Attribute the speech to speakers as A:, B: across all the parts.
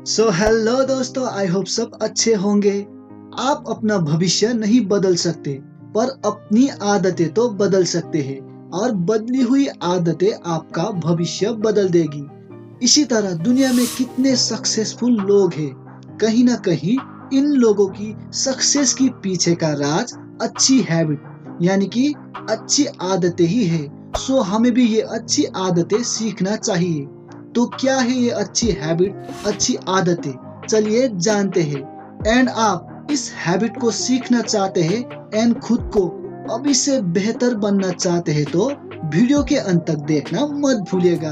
A: Hello दोस्तों, I hope सब अच्छे होंगे। आप अपना भविष्य नहीं बदल सकते, पर अपनी आदतें तो बदल सकते हैं और बदली हुई आदतें आपका भविष्य बदल देगी। इसी तरह दुनिया में कितने सक्सेसफुल लोग हैं, कहीं ना कहीं इन लोगों की सक्सेस की पीछे का राज अच्छी हैबिट यानी कि अच्छी आदतें ही है। हमें भी ये अच्छी आदतें सीखना चाहिए। तो क्या है ये अच्छी हैबिट, अच्छी आदतें? चलिए जानते हैं। एंड आप इस हैबिट को सीखना चाहते हैं एंड खुद को अभी से बेहतर बनना चाहते हैं तो वीडियो के अंत तक देखना मत भूलिएगा,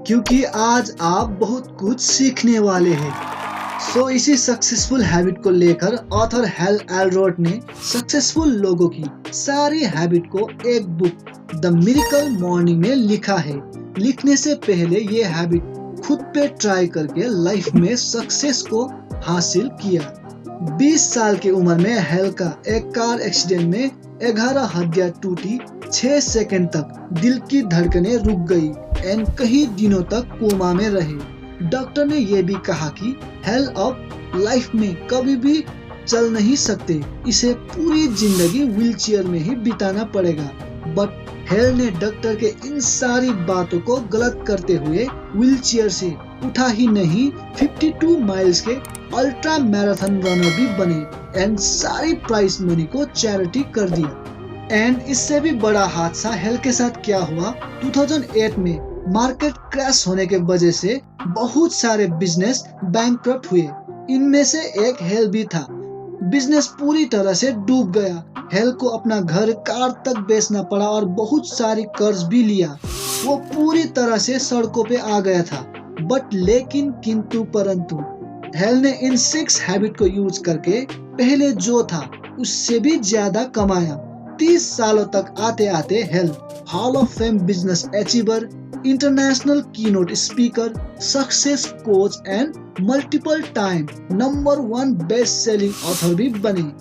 A: क्योंकि आज आप बहुत कुछ सीखने वाले हैं। इसी सक्सेसफुल हैबिट को लेकर ऑथर हेल एलरोट ने सक्सेसफुल लोगों की सारी हैबिट को एक बुक द मिरेकल मॉर्निंग में लिखा है। लिखने से पहले ये हैबिट खुद पे ट्राई करके लाइफ में सक्सेस को हासिल किया। 20 साल की उम्र में हेल का एक कार एक्सीडेंट में 11 हड्डियां टूटी, 6 सेकंड तक दिल की धड़कनें रुक गई एंड कई दिनों तक कोमा में रहे। डॉक्टर ने यह भी कहा कि हेल अब लाइफ में कभी भी चल नहीं सकते, इसे पूरी जिंदगी व्हीलचेयर में ही बिताना पड़ेगा। बट हेल ने डॉक्टर के इन सारी बातों को गलत करते हुए व्हीलचेयर से उठा ही नहीं, 52 माइल्स के अल्ट्रा मैराथन रनर भी बने एंड सारी प्राइस मनी को चैरिटी कर दिया। एंड इससे भी बड़ा हादसा हेल के साथ क्या हुआ, 2008 में मार्केट क्रैश होने के वजह से बहुत सारे बिजनेस बैंकक्रप्ट हुए। इनमें से एक हेल भी था। बिजनेस पूरी तरह से डूब गया। हेल को अपना घर, कार तक बेचना पड़ा और बहुत सारी कर्ज भी लिया। वो पूरी तरह से सड़कों पे आ गया था। बट लेकिन किंतु परंतु हेल ने इन 6 हैबिट को यूज करके पहले जो था उससे भी ज्यादा कमाया। 30 सालों तक आते आते hello hall of fame business achiever, international keynote speaker, success coach and multiple time number 1 best selling author भी बने।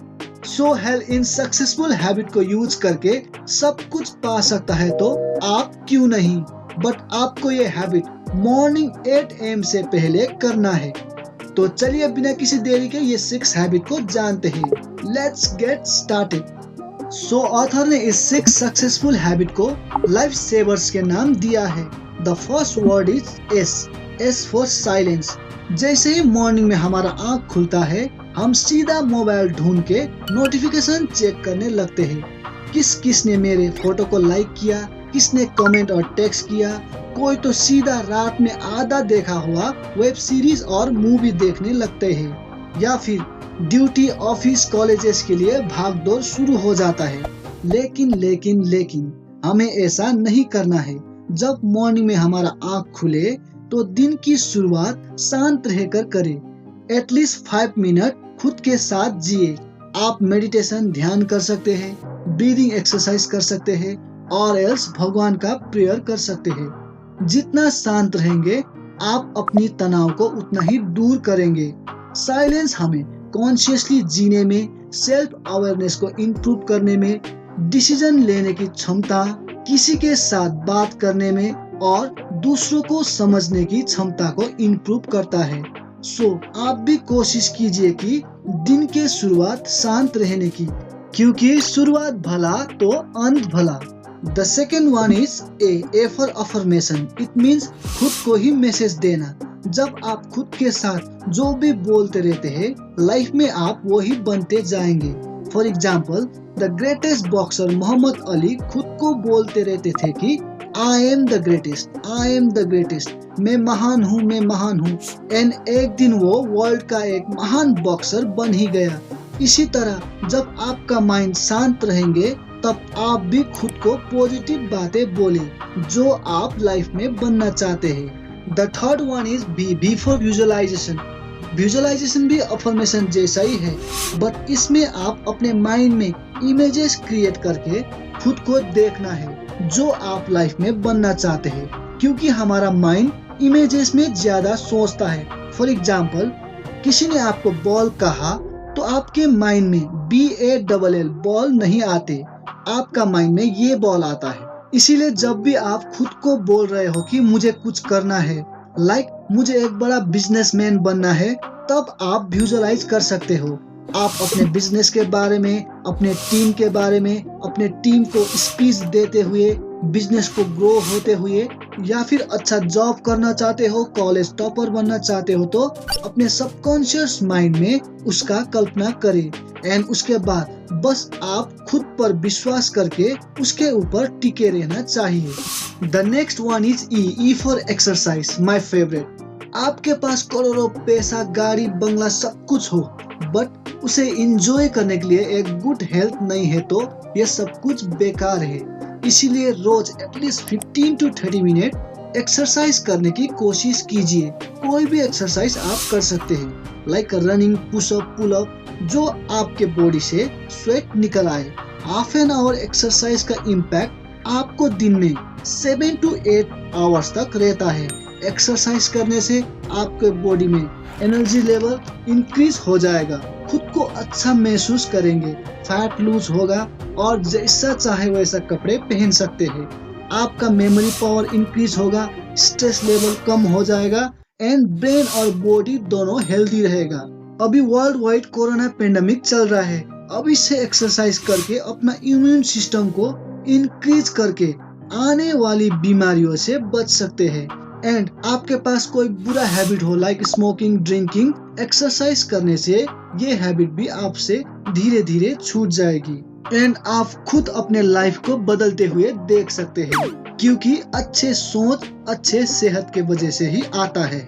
A: हेल इन सक्सेसफुल हैबिट को यूज करके सब कुछ पा सकता है तो आप क्यों नहीं। बट आपको ये हैबिट मॉर्निंग 8 AM से पहले करना है। तो चलिए बिना किसी देरी के ये 6 हैबिट को जानते हैं। Let's get started. ऑथर ने इस 6 सक्सेसफुल हैबिट को लाइफ सेवर्स के नाम दिया है। The first word is S for silence. जैसे ही मॉर्निंग में हमारा आंख खुलता है, हम सीधा मोबाइल ढूंढ के नोटिफिकेशन चेक करने लगते हैं। किसने मेरे फोटो को लाइक किया, किसने कमेंट और टेक्स्ट किया। कोई तो सीधा रात में आधा देखा हुआ वेब सीरीज और मूवी देखने लगते हैं, या फिर ड्यूटी, ऑफिस, कॉलेजेस के लिए भागदौड़ शुरू हो जाता है। लेकिन हमें ऐसा नहीं करना है। जब मॉर्निंग में हमारा आंख खुले तो दिन की शुरुआत शांत रहकर करें। एटलीस्ट 5 मिनट खुद के साथ जिए। आप मेडिटेशन, ध्यान कर सकते हैं, ब्रीदिंग एक्सरसाइज कर सकते हैं और एल्स भगवान का प्रेयर कर सकते हैं। जितना शांत रहेंगे आप अपनी तनाव को उतना ही दूर करेंगे। साइलेंस हमें कॉन्शियसली जीने में, सेल्फ अवेयरनेस को इम्प्रूव करने में, डिसीजन लेने की क्षमता, किसी के साथ बात करने में और दूसरों को समझने की क्षमता को इम्प्रूव करता है। आप भी कोशिश कीजिए कि दिन के शुरुआत शांत रहने की, क्योंकि शुरुआत भला तो अंत भला। The second one is A for affirmation. It means खुद को ही मैसेज देना। जब आप खुद के साथ जो भी बोलते रहते हैं, लाइफ में आप वो ही बनते जाएंगे। For example, the greatest boxer Muhammad Ali खुद को बोलते रहते थे कि I am the greatest, I am the greatest, मैं महान हूँ, मैं महान हूँ। एंड एक दिन वो वर्ल्ड का एक महान बॉक्सर बन ही गया। इसी तरह जब आपका माइंड शांत रहेंगे तब आप भी खुद को पॉजिटिव बातें बोले जो आप लाइफ में बनना चाहते हैं। The third one is B for visualisation. Visualisation भी अफर्मेशन जैसा ही है, बट इसमें आप अपने माइंड में इमेजेस क्रिएट करके खुद को देखना है जो आप लाइफ में बनना चाहते हैं, क्योंकि हमारा माइंड इमेजेस में ज्यादा सोचता है। फॉर एग्जाम्पल, किसी ने आपको बॉल कहा तो आपके माइंड में BALL बॉल नहीं आते, आपका माइंड में ये बॉल आता है। इसीलिए जब भी आप खुद को बोल रहे हो कि मुझे कुछ करना है लाइक मुझे एक बड़ा बिजनेसमैन बनना है, तब आप विजुअलाइज कर सकते हो। आप अपने बिजनेस के बारे में, अपने टीम के बारे में, अपने टीम को स्पीच देते हुए, बिजनेस को ग्रो होते हुए, या फिर अच्छा जॉब करना चाहते हो, कॉलेज टॉपर बनना चाहते हो, तो अपने सबकॉन्शियस माइंड में उसका कल्पना करें। एंड उसके बाद बस आप खुद पर विश्वास करके उसके ऊपर टिके रहना चाहिए। The next one is E for exercise, my favourite. आपके पास करोड़ों पैसा, गाड़ी, बंगला सब कुछ हो, बट उसे एंजॉय करने के लिए एक गुड हेल्थ नहीं है तो यह सब कुछ बेकार है। इसीलिए रोज एटलीस्ट 15 to 30 मिनट एक्सरसाइज करने की कोशिश कीजिए। कोई भी एक्सरसाइज आप कर सकते हैं, लाइक रनिंग, पुशअप, पुलअप, जो आपके बॉडी से स्वेट निकल आए। हाफ एन आवर एक्सरसाइज का इम्पैक्ट आपको दिन में 7 to 8 आवर्स तक रहता है। एक्सरसाइज करने से आपके बॉडी में एनर्जी लेवल इंक्रीज हो जाएगा, खुद को अच्छा महसूस करेंगे, फैट लूज होगा और जैसा चाहे वैसा कपड़े पहन सकते हैं। आपका मेमोरी पावर इंक्रीज होगा, स्ट्रेस लेवल कम हो जाएगा एंड ब्रेन और बॉडी दोनों हेल्दी रहेगा। अभी वर्ल्ड वाइड कोरोना पेंडेमिक चल रहा है, अभी से एक्सरसाइज करके अपना इम्यून सिस्टम को इंक्रीज करके आने वाली बीमारियों से बच सकते हैं। एंड आपके पास कोई बुरा हैबिट हो, लाइक स्मोकिंग, ड्रिंकिंग, एक्सरसाइज करने से ये हैबिट भी आपसे धीरे धीरे छूट जाएगी एंड आप खुद अपने लाइफ को बदलते हुए देख सकते हैं, क्योंकि अच्छे सोच अच्छे सेहत के वजह से ही आता है।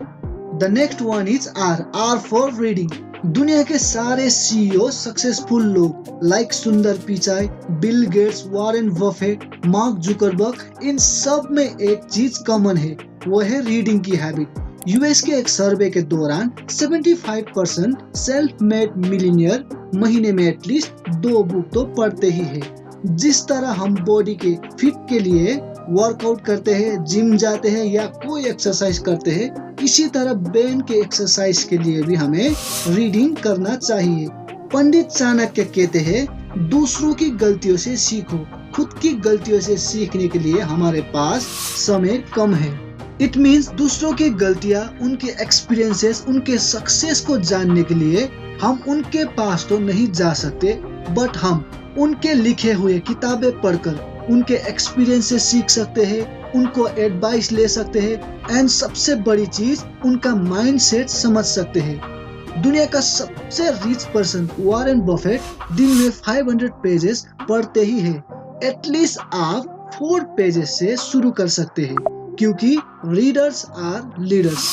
A: The next one is R for reading. दुनिया के सारे सीईओ, सक्सेसफुल लोग like Sundar Pichai, Bill Gates, Warren Buffett, Mark Zuckerberg, इन सब में एक चीज कॉमन है, वो है रीडिंग की हैबिट। यूएस के एक सर्वे के दौरान 75% सेल्फ मेड मिलियनियर महीने में एटलीस्ट 2 बुक तो पढ़ते ही है। जिस तरह हम बॉडी के फिट के लिए वर्कआउट करते हैं, जिम जाते हैं या कोई एक्सरसाइज करते हैं, इसी तरह ब्रेन के एक्सरसाइज के लिए भी हमें रीडिंग करना चाहिए। पंडित चाणक्य कहते हैं, दूसरों की गलतियों से सीखो, खुद की गलतियों से सीखने के लिए हमारे पास समय कम है। इट मीन्स दूसरों की गलतियां, उनके एक्सपीरियंसेस, उनके सक्सेस को जानने के लिए हम उनके पास तो नहीं जा सकते, बट हम उनके लिखे हुए किताबें पढ़कर उनके एक्सपीरियंस से सीख सकते हैं, उनको एडवाइस ले सकते हैं एंड सबसे बड़ी चीज उनका माइंडसेट समझ सकते हैं। दुनिया का सबसे रिच पर्सन वॉरेन बफेट दिन में 500 पेजेस पढ़ते ही है। एटलीस्ट आप 4 पेजेस से शुरू कर सकते हैं, क्योंकि readers are leaders.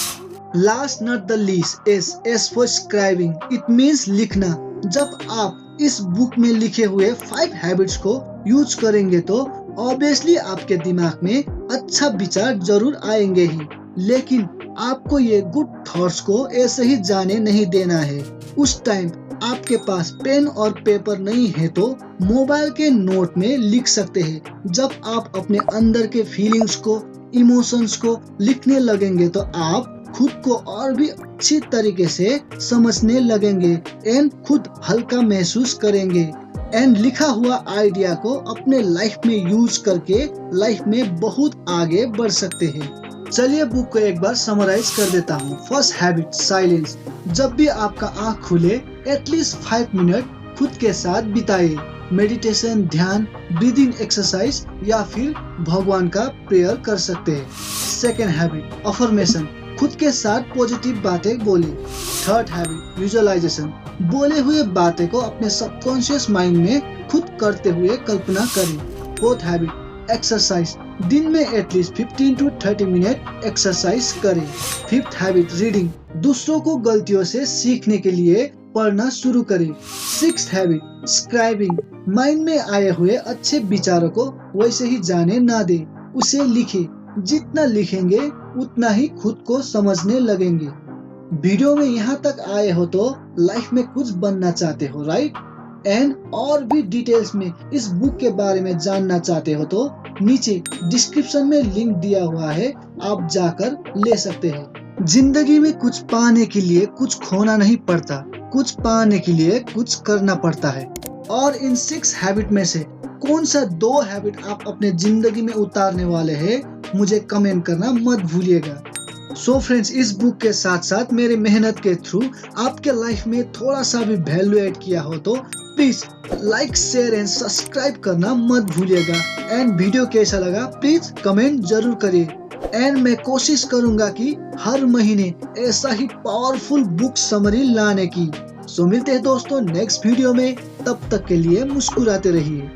A: Last not the least is S for scribing. It means लिखना। जब आप इस बुक में लिखे हुए 5 हैबिट्स को यूज करेंगे तो ऑब्वियसली आपके दिमाग में अच्छा विचार जरूर आएंगे ही, लेकिन आपको ये गुड थॉट्स को ऐसे ही जाने नहीं देना है। उस टाइम आपके पास पेन और पेपर नहीं है तो मोबाइल के नोट में लिख सकते हैं। जब आप अपने अंदर के फीलिंग्स को, इमोशंस को लिखने लगेंगे तो आप खुद को और भी अच्छी तरीके से समझने लगेंगे एंड खुद हल्का महसूस करेंगे एंड लिखा हुआ आइडिया को अपने लाइफ में यूज करके लाइफ में बहुत आगे बढ़ सकते हैं। चलिए बुक को एक बार समराइज कर देता हूँ। First habit, silence. जब भी आपका आँख खुले एटलीस्ट 5 मिनट खुद के साथ बिताइए। मेडिटेशन, ध्यान, ब्रीदिंग एक्सरसाइज या फिर भगवान का प्रेयर कर सकते हैं। Second habit, affirmation. खुद के साथ पॉजिटिव बातें बोले। Third habit, visualization. बोले हुए बातें को अपने सबकॉन्शियस माइंड में खुद करते हुए कल्पना करें। Fourth habit, exercise. दिन में एटलीस्ट 15 to 30 मिनट एक्सरसाइज करें। Fifth habit, reading. दूसरों को गलतियों से सीखने के लिए पढ़ना शुरू करें। Sixth habit, scribing. माइंड में आए हुए अच्छे विचारों को वैसे ही जाने ना दे, उसे लिखे। जितना लिखेंगे उतना ही खुद को समझने लगेंगे। वीडियो में यहाँ तक आए हो तो लाइफ में कुछ बनना चाहते हो, राइट? एंड और भी डिटेल्स में इस बुक के बारे में जानना चाहते हो तो नीचे डिस्क्रिप्शन में लिंक दिया हुआ है, आप जाकर ले सकते हैं। जिंदगी में कुछ पाने के लिए कुछ खोना नहीं पड़ता, कुछ पाने के लिए कुछ करना पड़ता है। और इन 6 हैबिट में से कौन सा 2 हैबिट आप अपने जिंदगी में उतारने वाले हैं, मुझे कमेंट करना मत भूलिएगा। सो फ्रेंड्स, इस बुक के साथ साथ मेरे मेहनत के थ्रू आपके लाइफ में थोड़ा सा भी वैल्यू ऐड किया हो तो please like, share and subscribe करना मत भूलिएगा। एंड वीडियो कैसा लगा प्लीज कमेंट जरूर करिए। एंड मैं कोशिश करूंगा कि हर महीने ऐसा ही पावरफुल बुक समरी लाने की। सो मिलते हैं दोस्तों नेक्स्ट वीडियो में, तब तक के लिए मुस्कुराते रहिए।